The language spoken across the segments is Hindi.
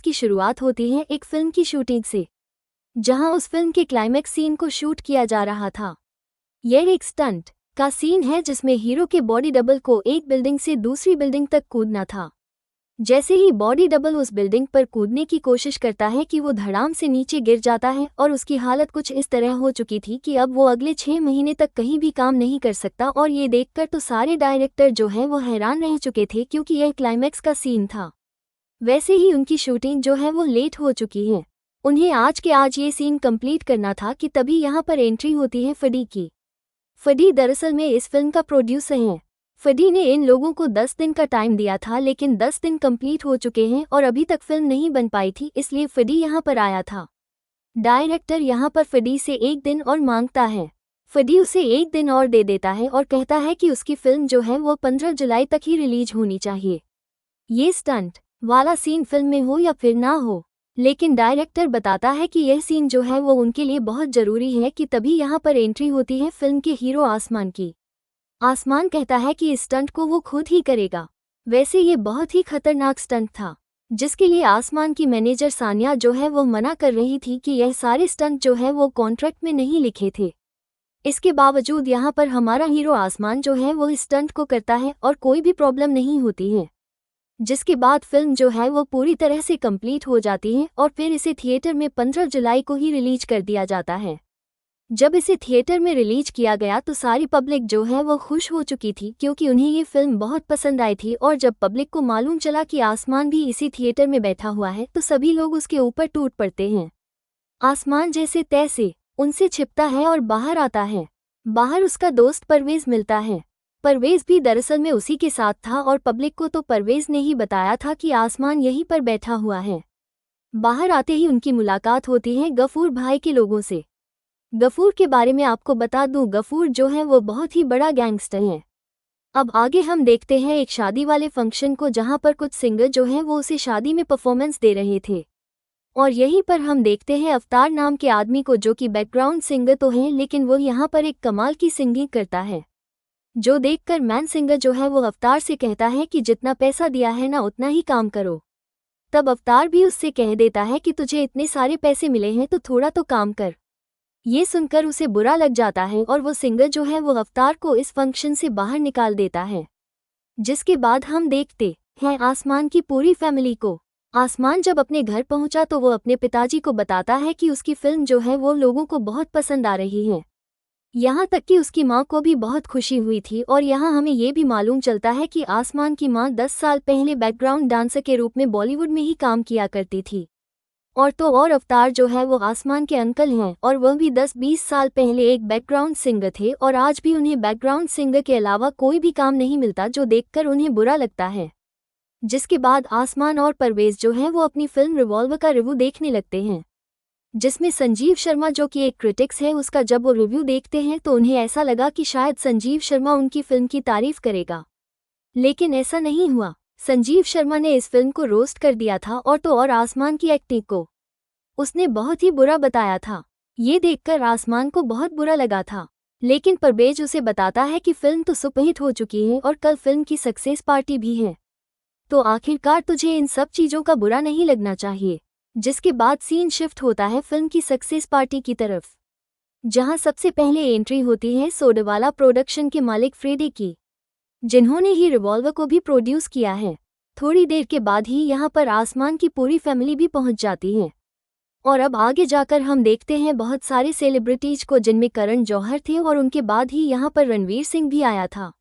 की शुरुआत होती है एक फिल्म की शूटिंग से, जहां उस फिल्म के क्लाइमैक्स सीन को शूट किया जा रहा था। यह एक स्टंट का सीन है जिसमें हीरो के बॉडी डबल को एक बिल्डिंग से दूसरी बिल्डिंग तक कूदना था। जैसे ही बॉडी डबल उस बिल्डिंग पर कूदने की कोशिश करता है कि वो धड़ाम से नीचे गिर जाता है और उसकी हालत कुछ इस तरह हो चुकी थी कि अब वो अगले 6 महीने तक कहीं भी काम नहीं कर सकता। और ये देखकर तो सारे डायरेक्टर जो हैं वो हैरान रह चुके थे, क्योंकि यह क्लाइमैक्स का सीन था। वैसे ही उनकी शूटिंग जो है वो लेट हो चुकी है। उन्हें आज के आज ये सीन कंप्लीट करना था कि तभी यहाँ पर एंट्री होती है फडी की। फडी दरअसल में इस फिल्म का प्रोड्यूसर है। फडी ने इन लोगों को 10 दिन का टाइम दिया था, लेकिन 10 दिन कंप्लीट हो चुके हैं और अभी तक फिल्म नहीं बन पाई थी, इसलिए फडी यहाँ पर आया था। डायरेक्टर यहाँ पर फडी से 1 दिन और मांगता है। फडी उसे 1 दिन और दे देता है और कहता है कि उसकी फिल्म जो है वो 15 जुलाई तक ही रिलीज होनी चाहिए। ये स्टंट वाला सीन फिल्म में हो या फिर ना हो, लेकिन डायरेक्टर बताता है कि यह सीन जो है वो उनके लिए बहुत ज़रूरी है कि तभी यहाँ पर एंट्री होती है फिल्म के हीरो आसमान की। आसमान कहता है कि इस स्टंट को वो खुद ही करेगा। वैसे ये बहुत ही खतरनाक स्टंट था, जिसके लिए आसमान की मैनेजर सानिया जो है वो मना कर रही थी कि यह सारे स्टंट जो है वो कॉन्ट्रैक्ट में नहीं लिखे थे। इसके बावजूद यहाँ पर हमारा हीरो आसमान जो है वो इस स्टंट को करता है और कोई भी प्रॉब्लम नहीं होती है। जिसके बाद फिल्म जो है वो पूरी तरह से कंप्लीट हो जाती है और फिर इसे थिएटर में 15 जुलाई को ही रिलीज कर दिया जाता है। जब इसे थिएटर में रिलीज किया गया तो सारी पब्लिक जो है वो खुश हो चुकी थी, क्योंकि उन्हें ये फिल्म बहुत पसंद आई थी। और जब पब्लिक को मालूम चला कि आसमान भी इसी थिएटर में बैठा हुआ है तो सभी लोग उसके ऊपर टूट पड़ते हैं। आसमान जैसे तैसे उनसे छिपता है और बाहर आता है। बाहर उसका दोस्त परवेज मिलता है। परवेज भी दरअसल में उसी के साथ था और पब्लिक को तो परवेज ने ही बताया था कि आसमान यहीं पर बैठा हुआ है। बाहर आते ही उनकी मुलाकात होती है गफूर भाई के लोगों से। गफूर के बारे में आपको बता दूं, गफूर जो है वो बहुत ही बड़ा गैंगस्टर है। अब आगे हम देखते हैं एक शादी वाले फंक्शन को, जहां पर कुछ सिंगर जो हैं वो उसे शादी में परफॉर्मेंस दे रहे थे। और यहीं पर हम देखते हैं अवतार नाम के आदमी को, जो कि बैकग्राउंड सिंगर तो हैं लेकिन वो यहाँ पर एक कमाल की सिंगिंग करता है, जो देखकर मैन सिंगर जो है वो अवतार से कहता है कि जितना पैसा दिया है ना उतना ही काम करो। तब अवतार भी उससे कह देता है कि तुझे इतने सारे पैसे मिले हैं तो थोड़ा तो काम कर। ये सुनकर उसे बुरा लग जाता है और वो सिंगर जो है वो अवतार को इस फंक्शन से बाहर निकाल देता है। जिसके बाद हम देखते हैं आसमान की पूरी फैमिली को। आसमान जब अपने घर पहुंचा तो वो अपने पिताजी को बताता है कि उसकी फिल्म जो है वो लोगों को बहुत पसंद आ रही है। यहाँ तक कि उसकी माँ को भी बहुत खुशी हुई थी। और यहाँ हमें ये भी मालूम चलता है कि आसमान की माँ 10 साल पहले बैकग्राउंड डांसर के रूप में बॉलीवुड में ही काम किया करती थी। और तो और अवतार जो है वो आसमान के अंकल हैं और वह भी 10-20 साल पहले एक बैकग्राउंड सिंगर थे और आज भी उन्हें बैकग्राउंड सिंगर के अलावा कोई भी काम नहीं मिलता, जो देखकर उन्हें बुरा लगता है। जिसके बाद आसमान और परवेज जो हैं वो अपनी फिल्म रिवॉल्वर का रिव्यू देखने लगते हैं, जिसमें संजीव शर्मा जो कि एक क्रिटिक्स है उसका जब वो रिव्यू देखते हैं तो उन्हें ऐसा लगा कि शायद संजीव शर्मा उनकी फिल्म की तारीफ करेगा, लेकिन ऐसा नहीं हुआ। संजीव शर्मा ने इस फिल्म को रोस्ट कर दिया था और तो और आसमान की एक्टिंग को उसने बहुत ही बुरा बताया था। ये देखकर आसमान को बहुत बुरा लगा था, लेकिन परवेज उसे बताता है कि फिल्म तो सुपरहिट हो चुकी है और कल फिल्म की सक्सेस पार्टी भी है, तो आखिरकार तुझे इन सब चीज़ों का बुरा नहीं लगना चाहिए। जिसके बाद सीन शिफ्ट होता है फिल्म की सक्सेस पार्टी की तरफ, जहां सबसे पहले एंट्री होती है सोडेवाला प्रोडक्शन के मालिक फ्रेडी की, जिन्होंने ही रिवॉल्वर को भी प्रोड्यूस किया है। थोड़ी देर के बाद ही यहाँ पर आसमान की पूरी फैमिली भी पहुँच जाती है। और अब आगे जाकर हम देखते हैं बहुत सारे सेलिब्रिटीज को, जिनमें करण जौहर थे और उनके बाद ही यहाँ पर रणवीर सिंह भी आया था,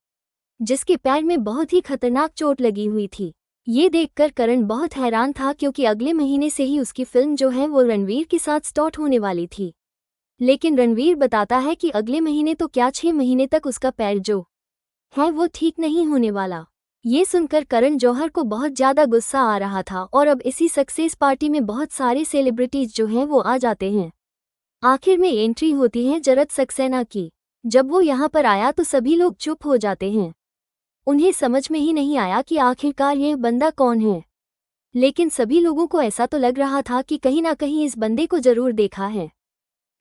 जिसके पैर में बहुत ही खतरनाक चोट लगी हुई थी। ये देखकर करण बहुत हैरान था, क्योंकि अगले महीने से ही उसकी फिल्म जो है वो रणवीर के साथ स्टार्ट होने वाली थी। लेकिन रणवीर बताता है कि अगले महीने तो क्या 6 महीने तक उसका पैर जो है वो ठीक नहीं होने वाला। ये सुनकर करण जौहर को बहुत ज़्यादा गुस्सा आ रहा था और अब इसी सक्सेस पार्टी में बहुत सारे सेलिब्रिटीज जो हैं वो आ जाते हैं। आखिर में एंट्री होती है जरद सक्सेना की। जब वो यहाँ पर आया तो सभी लोग चुप हो जाते हैं। उन्हें समझ में ही नहीं आया कि आखिरकार ये बंदा कौन है, लेकिन सभी लोगों को ऐसा तो लग रहा था कि कहीं ना कहीं इस बंदे को जरूर देखा है।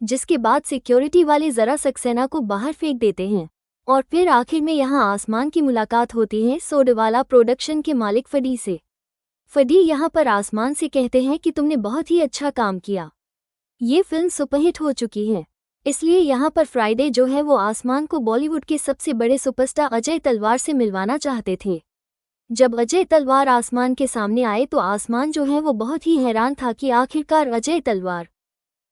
जिसके बाद सिक्योरिटी वाले जरा सक्सेना को बाहर फेंक देते हैं और फिर आखिर में यहाँ आसमान की मुलाकात होती है सोडेवाला प्रोडक्शन के मालिक फडी से। फडी यहाँ पर आसमान से कहते हैं कि तुमने बहुत ही अच्छा काम किया। ये फिल्म सुपरहिट हो चुकी है, इसलिए यहाँ पर फ्राइडे जो है वो आसमान को बॉलीवुड के सबसे बड़े सुपरस्टार अजय तलवार से मिलवाना चाहते थे। जब अजय तलवार आसमान के सामने आए तो आसमान जो है वो बहुत ही हैरान था कि आखिरकार अजय तलवार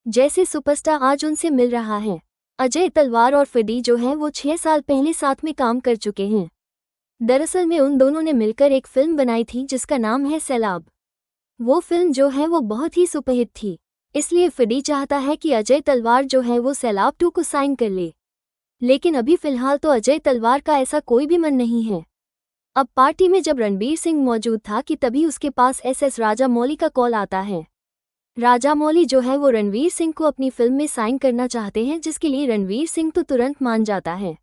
जैसे सुपरस्टार आज उनसे मिल रहा है। अजय तलवार और फडी जो है वो 6 साल पहले साथ में काम कर चुके हैं। दरअसल में उन दोनों ने मिलकर एक फिल्म बनाई थी जिसका नाम है सैलाब। वो फिल्म जो है वो बहुत ही सुपरहिट थी, इसलिए फडी चाहता है कि अजय तलवार जो है वो सैलाब 2 को साइन कर ले। लेकिन अभी फिलहाल तो अजय तलवार का ऐसा कोई भी मन नहीं है। अब पार्टी में जब रणवीर सिंह मौजूद था कि तभी उसके पास एस राजामौली का कॉल आता है। राजामौली जो है वो रणवीर सिंह को अपनी फिल्म में साइन करना चाहते हैं, जिसके लिए रणवीर सिंह तो तुरंत मान जाता है।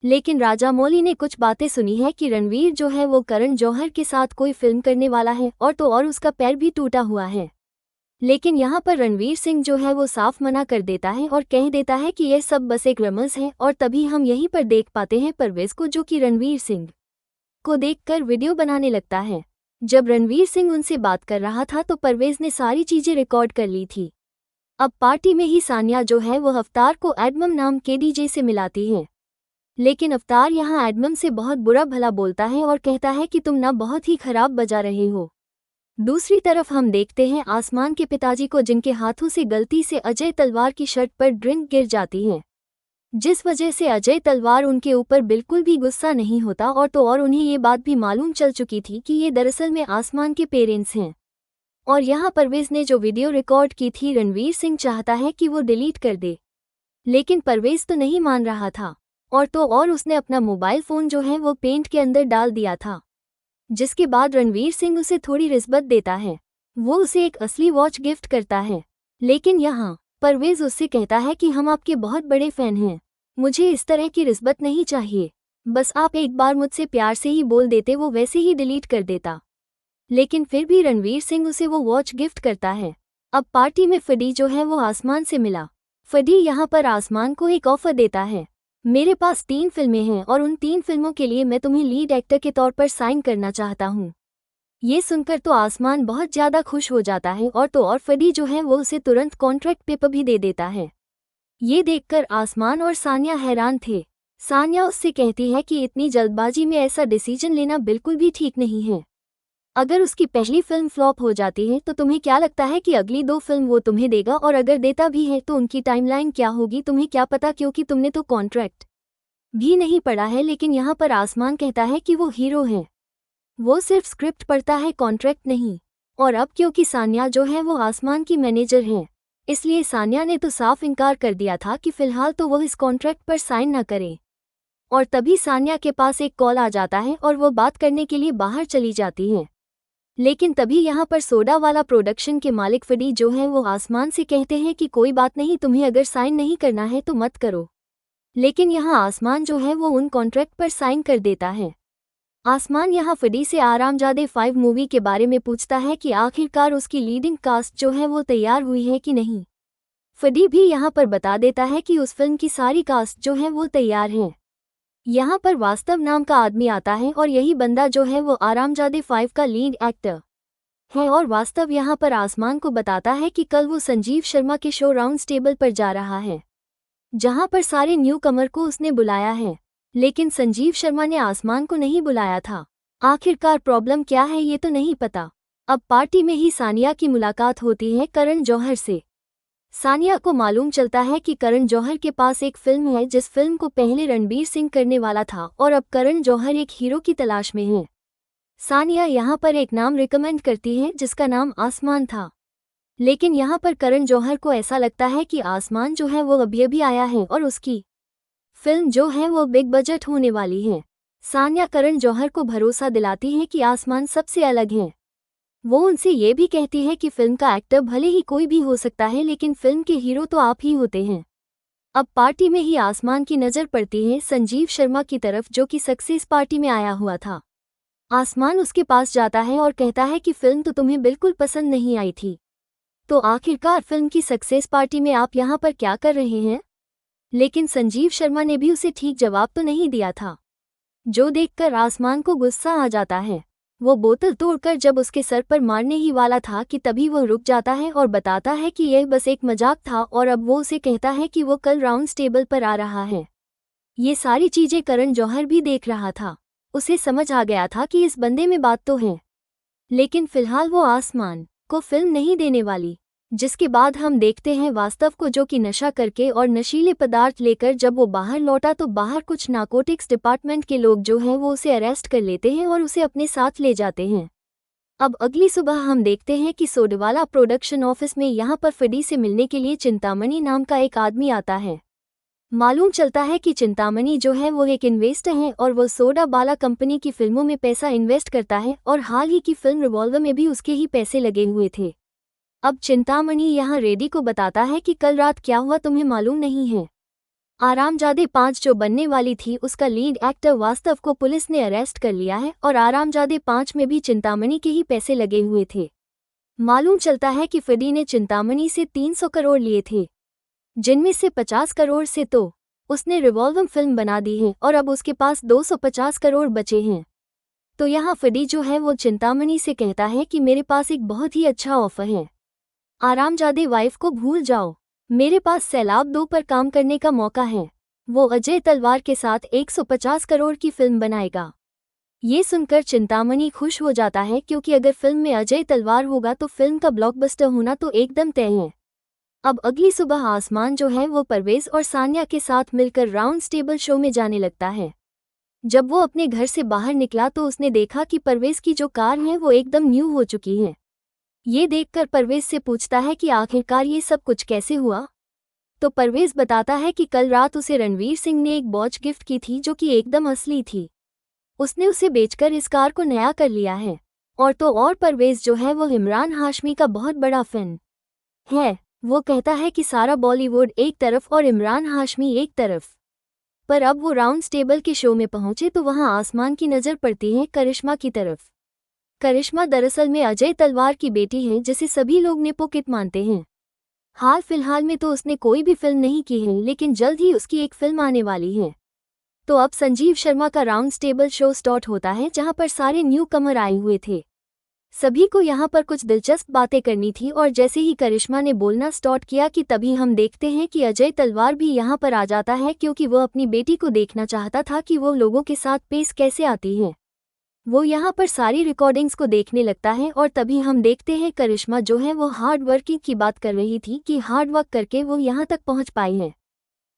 लेकिन राजामौली ने कुछ बातें सुनी है कि रणवीर जो है वो करण जौहर के साथ कोई फिल्म करने वाला है और उसका पैर भी टूटा हुआ है। लेकिन यहाँ पर रणवीर सिंह जो है वो साफ मना कर देता है और कह देता है कि यह सब बस एक रमज़ है। और तभी हम यहीं पर देख पाते हैं परवेज़ को, जो कि रणवीर सिंह को देखकर वीडियो बनाने लगता है। जब रणवीर सिंह उनसे बात कर रहा था तो परवेज़ ने सारी चीज़ें रिकॉर्ड कर ली थी। अब पार्टी में ही सानिया जो है वो अवतार को एडमम नाम के डीजे से मिलाती है। लेकिन अवतार यहाँ एडमम से बहुत बुरा भला बोलता है और कहता है कि तुम ना बहुत ही खराब बजा रहे हो। दूसरी तरफ हम देखते हैं आसमान के पिताजी को, जिनके हाथों से गलती से अजय तलवार की शर्ट पर ड्रिंक गिर जाती है, जिस वजह से अजय तलवार उनके ऊपर बिल्कुल भी गुस्सा नहीं होता। और उन्हें ये बात भी मालूम चल चुकी थी कि ये दरअसल में आसमान के पेरेंट्स हैं। और यहाँ परवेज़ ने जो वीडियो रिकॉर्ड की थी रणवीर सिंह चाहता है कि वो डिलीट कर दे, लेकिन परवेज़ तो नहीं मान रहा था। और उसने अपना मोबाइल फ़ोन जो है वो पेंट के अंदर डाल दिया था, जिसके बाद रणवीर सिंह उसे थोड़ी रिश्वत देता है। वो उसे एक असली वॉच गिफ्ट करता है। लेकिन यहाँ परवेज़ उससे कहता है कि हम आपके बहुत बड़े फ़ैन हैं, मुझे इस तरह की रिश्वत नहीं चाहिए, बस आप एक बार मुझसे प्यार से ही बोल देते, वो वैसे ही डिलीट कर देता। लेकिन फिर भी रणवीर सिंह उसे वो वॉच गिफ्ट करता है। अब पार्टी में फडी जो है वो आसमान से मिला। फडी यहाँ पर आसमान को एक ऑफ़र देता है, मेरे पास 3 फिल्में हैं और उन 3 फिल्मों के लिए मैं तुम्हें लीड एक्टर के तौर पर साइन करना चाहता हूँ। ये सुनकर तो आसमान बहुत ज़्यादा खुश हो जाता है और फडी जो है वो उसे तुरंत कॉन्ट्रैक्ट पेपर भी दे देता है। ये देखकर आसमान और सानिया हैरान थे। सानिया उससे कहती है कि इतनी जल्दबाजी में ऐसा डिसीजन लेना बिल्कुल भी ठीक नहीं है। अगर उसकी पहली फिल्म फ्लॉप हो जाती है तो तुम्हें क्या लगता है कि अगली 2 फिल्म वो तुम्हें देगा? और अगर देता भी है तो उनकी टाइमलाइन क्या होगी, तुम्हें क्या पता, क्योंकि तुमने तो कॉन्ट्रैक्ट भी नहीं पढ़ा है। लेकिन यहाँ पर आसमान कहता है कि वो हीरो है, वो सिर्फ स्क्रिप्ट पढ़ता है, कॉन्ट्रैक्ट नहीं। और अब क्योंकि सानिया जो है वो आसमान की मैनेजर है, इसलिए सानिया ने तो साफ इनकार कर दिया था कि फ़िलहाल तो वो इस कॉन्ट्रैक्ट पर साइन ना करे। और तभी सानिया के पास एक कॉल आ जाता है और वो बात करने के लिए बाहर चली जाती है। लेकिन तभी यहाँ पर सोडा वाला प्रोडक्शन के मालिक फडी जो है वो आसमान से कहते हैं कि कोई बात नहीं, तुम्हें अगर साइन नहीं करना है तो मत करो। लेकिन यहाँ आसमान जो है वो उन कॉन्ट्रैक्ट पर साइन कर देता है। आसमान यहाँ फडी से आरामजादे 5 मूवी के बारे में पूछता है कि आखिरकार उसकी लीडिंग कास्ट जो है वो तैयार हुई है कि नहीं। फडी भी यहाँ पर बता देता है कि उस फिल्म की सारी कास्ट जो है वो तैयार है। यहाँ पर वास्तव नाम का आदमी आता है और यही बंदा जो है वो आरामजादे 5 का लीड एक्टर है। और वास्तव यहाँ पर आसमान को बताता है कि कल वो संजीव शर्मा के शो राउंड टेबल पर जा रहा है, जहाँ पर सारे न्यू कमर को उसने बुलाया है। लेकिन संजीव शर्मा ने आसमान को नहीं बुलाया था। आखिरकार प्रॉब्लम क्या है ये तो नहीं पता। अब पार्टी में ही सानिया की मुलाकात होती है करण जौहर से। सानिया को मालूम चलता है कि करण जौहर के पास एक फिल्म है, जिस फिल्म को पहले रणवीर सिंह करने वाला था और अब करण जौहर एक हीरो की तलाश में है। सानिया यहाँ पर एक नाम रिकमेंड करती है जिसका नाम आसमान था। लेकिन यहाँ पर करण जौहर को ऐसा लगता है कि आसमान जो है वो अभी आया है और उसकी फिल्म जो है वो बिग बजट होने वाली है। सानिया करण जौहर को भरोसा दिलाती है कि आसमान सबसे अलग है। वो उनसे ये भी कहती है कि फिल्म का एक्टर भले ही कोई भी हो सकता है, लेकिन फिल्म के हीरो तो आप ही होते हैं। अब पार्टी में ही आसमान की नज़र पड़ती है संजीव शर्मा की तरफ, जो कि सक्सेस पार्टी में आया हुआ था। आसमान उसके पास जाता है और कहता है कि फिल्म तो तुम्हें बिल्कुल पसंद नहीं आई थी, तो आखिरकार फिल्म की सक्सेस पार्टी में आप यहाँ पर क्या कर रहे हैं? लेकिन संजीव शर्मा ने भी उसे ठीक जवाब तो नहीं दिया था, जो देखकर आसमान को गुस्सा आ जाता है। वो बोतल तोड़कर जब उसके सर पर मारने ही वाला था कि तभी वो रुक जाता है और बताता है कि यह बस एक मजाक था और अब वो उसे कहता है कि वो कल राउंड टेबल पर आ रहा है। ये सारी चीजें करण जौहर भी देख रहा था। उसे समझ आ गया था कि इस बंदे में बात तो है, लेकिन फिलहाल वो आसमान को फिल्म नहीं देने वाली। जिसके बाद हम देखते हैं वास्तव को, जो कि नशा करके और नशीले पदार्थ लेकर जब वो बाहर लौटा तो बाहर कुछ नारकोटिक्स डिपार्टमेंट के लोग जो हैं वो उसे अरेस्ट कर लेते हैं और उसे अपने साथ ले जाते हैं। अब अगली सुबह हम देखते हैं कि सोडवाला प्रोडक्शन ऑफिस में यहाँ पर फडी से मिलने के लिए चिंतामणि नाम का एक आदमी आता है। मालूम चलता है कि चिंतामणि जो है वो एक इन्वेस्टर है और वो सोडावाला कंपनी की फिल्मों में पैसा इन्वेस्ट करता है और हाल ही की फिल्म रिवॉल्वर में भी उसके ही पैसे लगे हुए थे। अब चिंतामणि यहाँ रेडी को बताता है कि कल रात क्या हुआ तुम्हें मालूम नहीं है। आरामजादे 5 जो बनने वाली थी उसका लीड एक्टर वास्तव को पुलिस ने अरेस्ट कर लिया है और आरामजादे 5 में भी चिंतामणि के ही पैसे लगे हुए थे। मालूम चलता है कि फडी ने चिंतामणि से 300 करोड़ लिए थे, जिनमें से 50 करोड़ से तो उसने रिवॉल्वर फिल्म बना दी है और अब उसके पास 250 करोड़ बचे हैं। तो यहाँ फडी जो है वो चिंतामणि से कहता है कि मेरे पास एक बहुत ही अच्छा ऑफर है। आरामजादे वाइफ को भूल जाओ, मेरे पास सैलाब 2 पर काम करने का मौका है। वो अजय तलवार के साथ 150 करोड़ की फिल्म बनाएगा। ये सुनकर चिंतामणि खुश हो जाता है क्योंकि अगर फिल्म में अजय तलवार होगा तो फिल्म का ब्लॉकबस्टर होना तो एकदम तय है। अब अगली सुबह आसमान जो है वो परवेज और सान्या के साथ मिलकर राउंड टेबल शो में जाने लगता है। जब वो अपने घर से बाहर निकला तो उसने देखा कि परवेज की जो कार है वो एकदम न्यू हो चुकी है। ये देखकर परवेज से पूछता है कि आखिरकार ये सब कुछ कैसे हुआ। तो परवेज बताता है कि कल रात उसे रणवीर सिंह ने एक वॉच गिफ्ट की थी जो कि एकदम असली थी। उसने उसे बेचकर इस कार को नया कर लिया है। और तो और परवेज जो है वो इमरान हाशमी का बहुत बड़ा फैन है। वो कहता है कि सारा बॉलीवुड एक तरफ और इमरान हाशमी एक तरफ। पर अब वो राउंड टेबल के शो में पहुंचे तो वहां आसमान की नज़र पड़ती है करिश्मा की तरफ। करिश्मा दरअसल में अजय तलवार की बेटी है जिसे सभी लोग नेपोकिड मानते हैं। हाल फिलहाल में तो उसने कोई भी फिल्म नहीं की है, लेकिन जल्द ही उसकी एक फिल्म आने वाली है। तो अब संजीव शर्मा का राउंड टेबल शो स्टार्ट होता है जहां पर सारे न्यू कमर आए हुए थे। सभी को यहाँ पर कुछ दिलचस्प बातें करनी थी और जैसे ही करिश्मा ने बोलना स्टार्ट किया कि तभी हम देखते हैं कि अजय तलवार भी यहाँ पर आ जाता है क्योंकि वो अपनी बेटी को देखना चाहता था कि वो लोगों के साथ पेश कैसे आती है। वो यहाँ पर सारी रिकॉर्डिंग्स को देखने लगता है और तभी हम देखते हैं करिश्मा जो है वो हार्ड वर्किंग की बात कर रही थी कि हार्ड वर्क करके वो यहाँ तक पहुँच पाई है।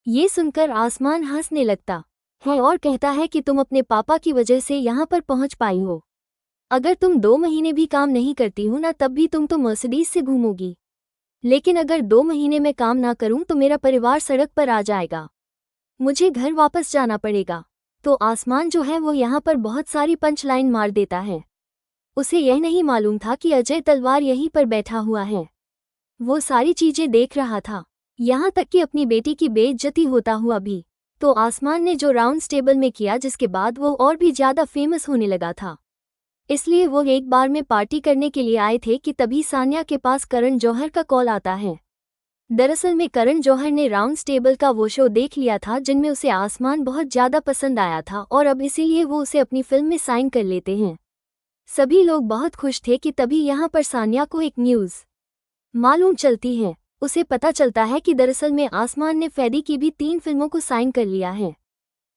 ये सुनकर आसमान हंसने लगता है और कहता है कि तुम अपने पापा की वजह से यहाँ पर पहुँच पाई हो। अगर तुम 2 महीने भी काम नहीं करती हो ना तब भी तुम तो मर्सिडीज से घूमोगी, लेकिन अगर 2 महीने में काम ना करूं तो मेरा परिवार सड़क पर आ जाएगा, मुझे घर वापस जाना पड़ेगा। तो आसमान जो है वो यहाँ पर बहुत सारी पंच लाइन मार देता है। उसे यह नहीं मालूम था कि अजय तलवार यहीं पर बैठा हुआ है। वो सारी चीजें देख रहा था, यहाँ तक कि अपनी बेटी की बेइज्जती होता हुआ भी। तो आसमान ने जो राउंड टेबल में किया जिसके बाद वो और भी ज़्यादा फेमस होने लगा था, इसलिए वो एक बार में पार्टी करने के लिए आए थे कि तभी सान्या के पास करण जौहर का कॉल आता है। दरअसल में करण जौहर ने राउंड टेबल का वो शो देख लिया था जिनमें उसे आसमान बहुत ज़्यादा पसंद आया था और अब इसीलिए वो उसे अपनी फिल्म में साइन कर लेते हैं। सभी लोग बहुत खुश थे कि तभी यहाँ पर सान्या को एक न्यूज़ मालूम चलती है। उसे पता चलता है कि दरअसल में आसमान ने फैदी की भी 3 फिल्मों को साइन कर लिया है,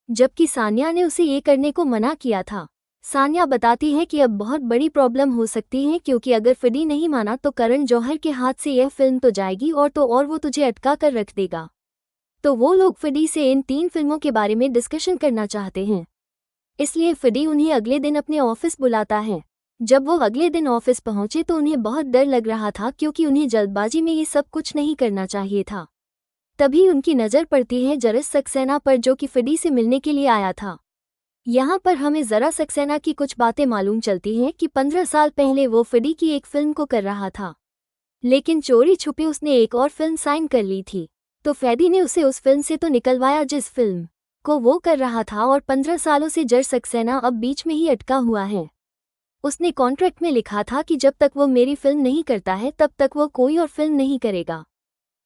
जबकि सान्या ने उसे ये करने को मना किया था। सान्या बताती है कि अब बहुत बड़ी प्रॉब्लम हो सकती है क्योंकि अगर फडी नहीं माना तो करण जौहर के हाथ से यह फिल्म तो जाएगी और तो और वो तुझे अटका कर रख देगा। तो वो लोग फडी से इन 3 फिल्मों के बारे में डिस्कशन करना चाहते हैं, इसलिए फडी उन्हें अगले दिन अपने ऑफिस बुलाता है। जब वो अगले दिन ऑफिस पहुंचे तो उन्हें बहुत डर लग रहा था क्योंकि उन्हें जल्दबाजी में ये सब कुछ नहीं करना चाहिए था। तभी उनकी नज़र पड़ती है जरस सक्सेना पर जो कि फडी से मिलने के लिए आया था। यहाँ पर हमें ज़रा सक्सेना की कुछ बातें मालूम चलती हैं कि 15 साल पहले वो फडी की एक फिल्म को कर रहा था, लेकिन चोरी छुपे उसने एक और फिल्म साइन कर ली थी। तो फैदी ने उसे उस फिल्म से तो निकलवाया जिस फिल्म को वो कर रहा था और 15 सालों से जर सक्सेना अब बीच में ही अटका हुआ है। उसने कॉन्ट्रैक्ट में लिखा था कि जब तक वो मेरी फिल्म नहीं करता है तब तक वो कोई और फिल्म नहीं करेगा।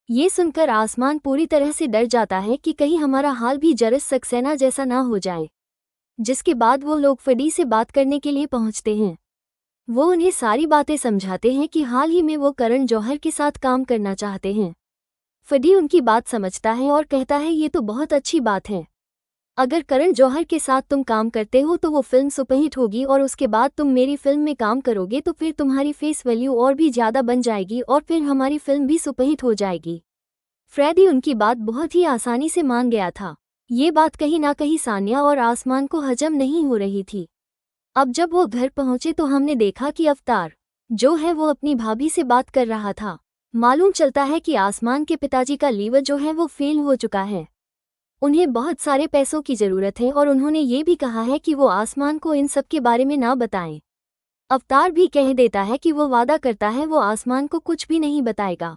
ये सुनकर आसमान पूरी तरह से डर जाता है कि कहीं हमारा हाल भी जरस सक्सेना जैसा ना हो जाए। जिसके बाद वो लोग फडी से बात करने के लिए पहुंचते हैं। वो उन्हें सारी बातें समझाते हैं कि हाल ही में वो करण जौहर के साथ काम करना चाहते हैं। फडी उनकी बात समझता है और कहता है ये तो बहुत अच्छी बात है। अगर करण जौहर के साथ तुम काम करते हो तो वो फिल्म सुपरहिट होगी और उसके बाद तुम मेरी फिल्म में काम करोगे तो फिर तुम्हारी फेस वैल्यू और भी ज़्यादा बन जाएगी और फिर हमारी फिल्म भी सुपरहिट हो जाएगी। फ्रेडी उनकी बात बहुत ही आसानी से मान गया था। ये बात कहीं ना कहीं सानिया और आसमान को हजम नहीं हो रही थी। अब जब वो घर पहुंचे तो हमने देखा कि अवतार जो है वो अपनी भाभी से बात कर रहा था। मालूम चलता है कि आसमान के पिताजी का लीवर जो है वो फेल हो चुका है। उन्हें बहुत सारे पैसों की ज़रूरत है और उन्होंने ये भी कहा है कि वो आसमान को इन सब के बारे में ना बताएं। अवतार भी कह देता है कि वो वादा करता है वो आसमान को कुछ भी नहीं बताएगा।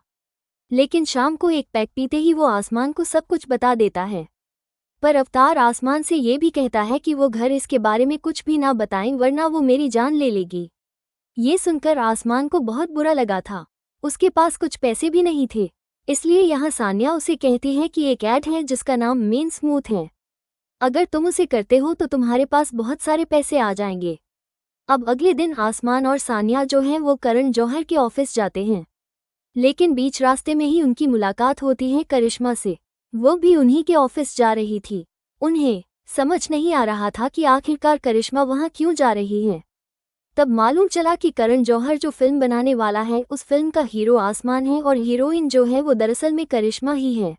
लेकिन शाम को एक पैक पीते ही वो आसमान को सब कुछ बता देता है। पर अवतार आसमान से ये भी कहता है कि वो घर इसके बारे में कुछ भी ना बताएं वरना वो मेरी जान ले लेगी। ये सुनकर आसमान को बहुत बुरा लगा था। उसके पास कुछ पैसे भी नहीं थे, इसलिए यहाँ सानिया उसे कहती है कि एक ऐड है जिसका नाम मेन स्मूथ है। अगर तुम उसे करते हो तो तुम्हारे पास बहुत सारे पैसे आ जाएंगे। अब अगले दिन आसमान और सानिया जो हैं वो करण जौहर के ऑफिस जाते हैं। लेकिन बीच रास्ते में ही उनकी मुलाकात होती है करिश्मा से। वो भी उन्हीं के ऑफिस जा रही थी। उन्हें समझ नहीं आ रहा था कि आखिरकार करिश्मा वहाँ क्यों जा रही है। तब मालूम चला कि करण जौहर जो फिल्म बनाने वाला है उस फिल्म का हीरो आसमान है और हीरोइन जो है वो दरअसल में करिश्मा ही है।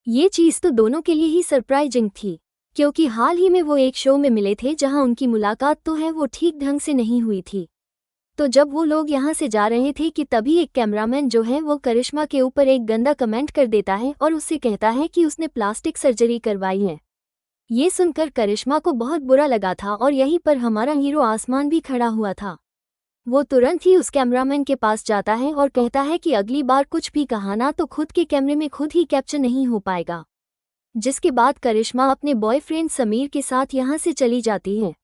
ये चीज़ तो दोनों के लिए ही सरप्राइजिंग थी, क्योंकि हाल ही में वो एक शो में मिले थे जहां उनकी मुलाकात तो है वो ठीक ढंग से नहीं हुई थी। तो जब वो लोग यहाँ से जा रहे थे कि तभी एक कैमरामैन जो है वो करिश्मा के ऊपर एक गंदा कमेंट कर देता है और उससे कहता है कि उसने प्लास्टिक सर्जरी करवाई है। ये सुनकर करिश्मा को बहुत बुरा लगा था और यहीं पर हमारा हीरो आसमान भी खड़ा हुआ था। वो तुरंत ही उस कैमरामैन के पास जाता है और कहता है कि अगली बार कुछ भी कहा ना तो खुद के कैमरे में खुद ही कैप्चर नहीं हो पाएगा। जिसके बाद करिश्मा अपने बॉयफ्रेंड समीर के साथ यहाँ से चली जाती है।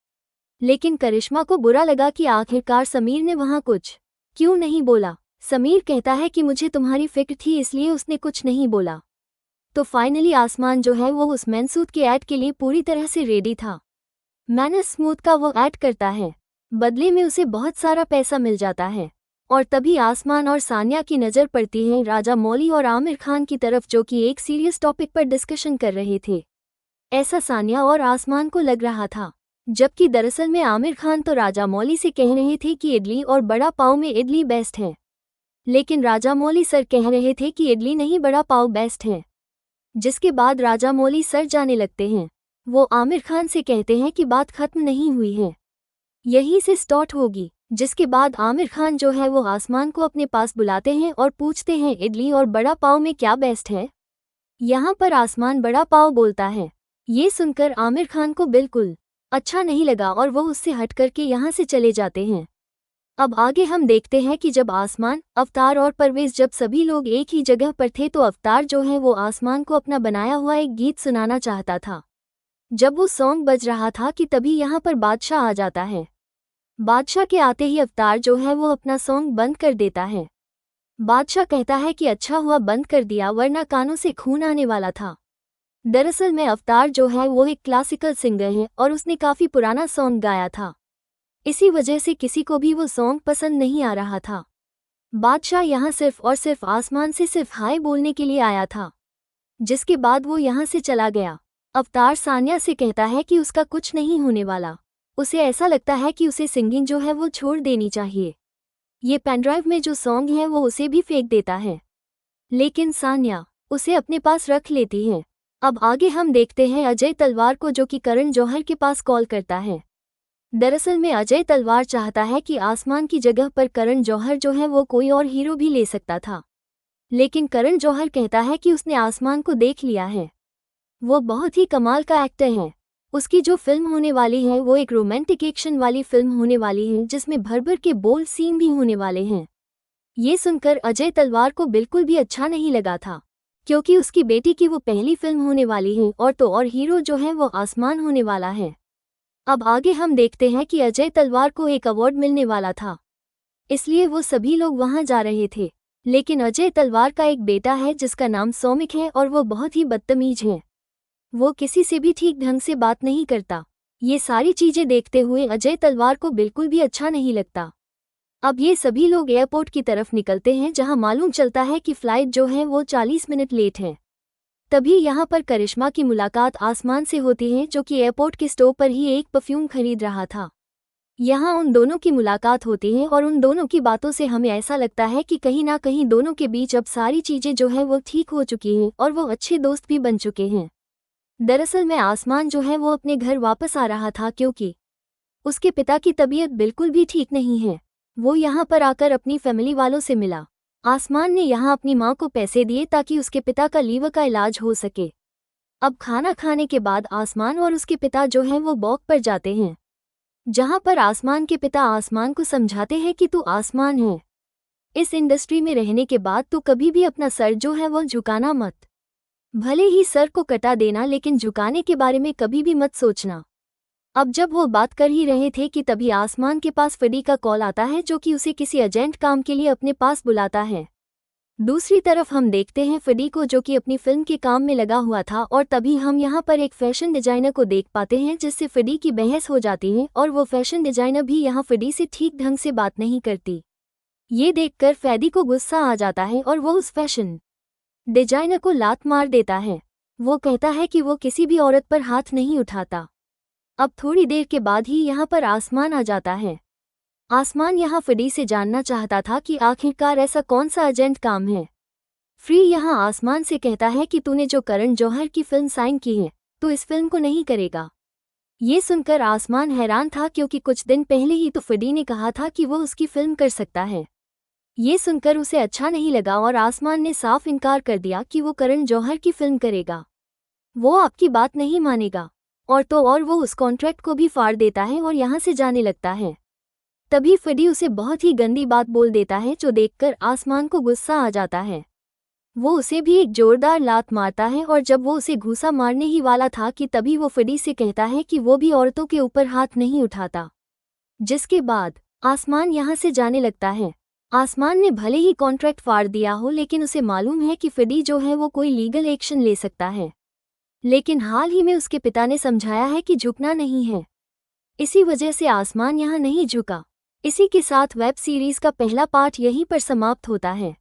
लेकिन करिश्मा को बुरा लगा कि आखिरकार समीर ने वहाँ कुछ क्यों नहीं बोला। समीर कहता है कि मुझे तुम्हारी फिक्र थी इसलिए उसने कुछ नहीं बोला। तो फाइनली आसमान जो है वो उस मैनसूट के ऐड के लिए पूरी तरह से रेडी था। मैनस स्मूथ का वो ऐड करता है, बदले में उसे बहुत सारा पैसा मिल जाता है। और तभी आसमान और सानिया की नज़र पड़ती है राजा मौली और आमिर खान की तरफ जो कि एक सीरियस टॉपिक पर डिस्कशन कर रहे थे। ऐसा सानिया और आसमान को लग रहा था, जबकि दरअसल में आमिर खान तो राजा मौली से कह रहे थे कि इडली और बड़ा पाव में इडली बेस्ट है। लेकिन राजा मौली सर कह रहे थे कि इडली नहीं बड़ा पाव बेस्ट है। जिसके बाद राजा मौली सर जाने लगते हैं। वो आमिर खान से कहते हैं कि बात खत्म नहीं हुई है, यहीं से स्टार्ट होगी। जिसके बाद आमिर खान जो है वो आसमान को अपने पास बुलाते हैं और पूछते हैं इडली और बड़ा पाव में क्या बेस्ट है। यहाँ पर आसमान बड़ा पाव बोलता है। ये सुनकर आमिर खान को बिल्कुल अच्छा नहीं लगा और वो उससे हट करके यहाँ से चले जाते हैं। अब आगे हम देखते हैं कि जब आसमान, अवतार और परवेज जब सभी लोग एक ही जगह पर थे तो अवतार जो है वो आसमान को अपना बनाया हुआ एक गीत सुनाना चाहता था। जब वो सॉन्ग बज रहा था कि तभी यहाँ पर बादशाह आ जाता है। बादशाह के आते ही अवतार जो है वो अपना सॉन्ग बंद कर देता है। बादशाह कहता है कि अच्छा हुआ बंद कर दिया वरना कानों से खून आने वाला था। दरअसल में अवतार जो है वो एक क्लासिकल सिंगर है और उसने काफ़ी पुराना सॉन्ग गाया था। इसी वजह से किसी को भी वो सॉन्ग पसंद नहीं आ रहा था। बादशाह यहाँ सिर्फ और सिर्फ आसमान से सिर्फ हाय बोलने के लिए आया था। जिसके बाद वो यहाँ से चला गया। अवतार सानिया से कहता है कि उसका कुछ नहीं होने वाला। उसे ऐसा लगता है कि उसे सिंगिंग जो है वो छोड़ देनी चाहिए। ये पेनड्राइव में जो सॉन्ग है वो उसे भी फेंक देता है, लेकिन सानिया उसे अपने पास रख लेती है। अब आगे हम देखते हैं अजय तलवार को जो कि करण जौहर के पास कॉल करता है। दरअसल में अजय तलवार चाहता है कि आसमान की जगह पर करण जौहर जो है वो कोई और हीरो भी ले सकता था, लेकिन करण जौहर कहता है कि उसने आसमान को देख लिया है। वो बहुत ही कमाल का एक्टर है। उसकी जो फिल्म होने वाली है वो एक रोमांटिक एक्शन वाली फिल्म होने वाली है जिसमें भर भर के बोल्ड सीन भी होने वाले हैं। ये सुनकर अजय तलवार को बिल्कुल भी अच्छा नहीं लगा था, क्योंकि उसकी बेटी की वो पहली फिल्म होने वाली है और तो और हीरो जो है वो आसमान होने वाला है। अब आगे हम देखते हैं कि अजय तलवार को एक अवार्ड मिलने वाला था, इसलिए वो सभी लोग वहां जा रहे थे। लेकिन अजय तलवार का एक बेटा है जिसका नाम सौमिक है और वो बहुत ही बदतमीज है। वो किसी से भी ठीक ढंग से बात नहीं करता। ये सारी चीजें देखते हुए अजय तलवार को बिल्कुल भी अच्छा नहीं लगता। अब ये सभी लोग एयरपोर्ट की तरफ निकलते हैं जहां मालूम चलता है कि फ्लाइट जो है वो 40 मिनट लेट है। तभी यहाँ पर करिश्मा की मुलाकात आसमान से होती है जो कि एयरपोर्ट के स्टोर पर ही एक परफ्यूम खरीद रहा था। यहाँ उन दोनों की मुलाकात होती है और उन दोनों की बातों से हमें ऐसा लगता है कि कहीं ना कहीं दोनों के बीच अब सारी चीज़ें जो है वो ठीक हो चुकी हैं और वो अच्छे दोस्त भी बन चुके हैं। दरअसल में आसमान जो है वो अपने घर वापस आ रहा था क्योंकि उसके पिता की तबीयत बिल्कुल भी ठीक नहीं है। वो यहाँ पर आकर अपनी फैमिली वालों से मिला। आसमान ने यहाँ अपनी माँ को पैसे दिए ताकि उसके पिता का लीवर का इलाज हो सके। अब खाना खाने के बाद आसमान और उसके पिता जो हैं वो वॉक पर जाते हैं, जहाँ पर आसमान के पिता आसमान को समझाते हैं कि तू आसमान है, इस इंडस्ट्री में रहने के बाद तू कभी भी अपना सर जो है वो झुकाना मत। भले ही सर को कटा देना लेकिन झुकाने के बारे में कभी भी मत सोचना। अब जब वो बात कर ही रहे थे कि तभी आसमान के पास फडी का कॉल आता है जो कि उसे किसी अर्जेंट काम के लिए अपने पास बुलाता है। दूसरी तरफ हम देखते हैं फडी को जो कि अपनी फिल्म के काम में लगा हुआ था और तभी हम यहाँ पर एक फैशन डिजाइनर को देख पाते हैं जिससे फडी की बहस हो जाती है और वो फैशन डिजाइनर भी यहाँ फडी से ठीक ढंग से बात नहीं करती। ये देखकर फैदी को गुस्सा आ जाता है और वो उस फैशन डिजाइनर को लात मार देता है। वो कहता है कि वो किसी भी औरत पर हाथ नहीं उठाता। अब थोड़ी देर के बाद ही यहाँ पर आसमान आ जाता है। आसमान यहाँ फडी से जानना चाहता था कि आखिरकार ऐसा कौन सा अर्जेंट काम है। फ्री यहाँ आसमान से कहता है कि तूने जो करण जौहर की फिल्म साइन की है तो इस फिल्म को नहीं करेगा। ये सुनकर आसमान हैरान था क्योंकि कुछ दिन पहले ही तो फडी ने कहा था कि वो उसकी फिल्म कर सकता है। ये सुनकर उसे अच्छा नहीं लगा और आसमान ने साफ इनकार कर दिया कि वो करण जौहर की फिल्म करेगा। वो आपकी बात नहीं मानेगा और तो और वो उस कॉन्ट्रैक्ट को भी फाड़ देता है और यहाँ से जाने लगता है। तभी फडी उसे बहुत ही गंदी बात बोल देता है जो देखकर आसमान को गुस्सा आ जाता है। वो उसे भी एक जोरदार लात मारता है और जब वो उसे घूसा मारने ही वाला था कि तभी वो फडी से कहता है कि वो भी औरतों के ऊपर हाथ नहीं उठाता। जिसके बाद आसमान यहाँ से जाने लगता है। आसमान ने भले ही कॉन्ट्रैक्ट फाड़ दिया हो लेकिन उसे मालूम है कि फडी जो है वो कोई लीगल एक्शन ले सकता है, लेकिन हाल ही में उसके पिता ने समझाया है कि झुकना नहीं है, इसी वजह से आसमान यहाँ नहीं झुका। इसी के साथ वेब सीरीज का पहला पार्ट यहीं पर समाप्त होता है।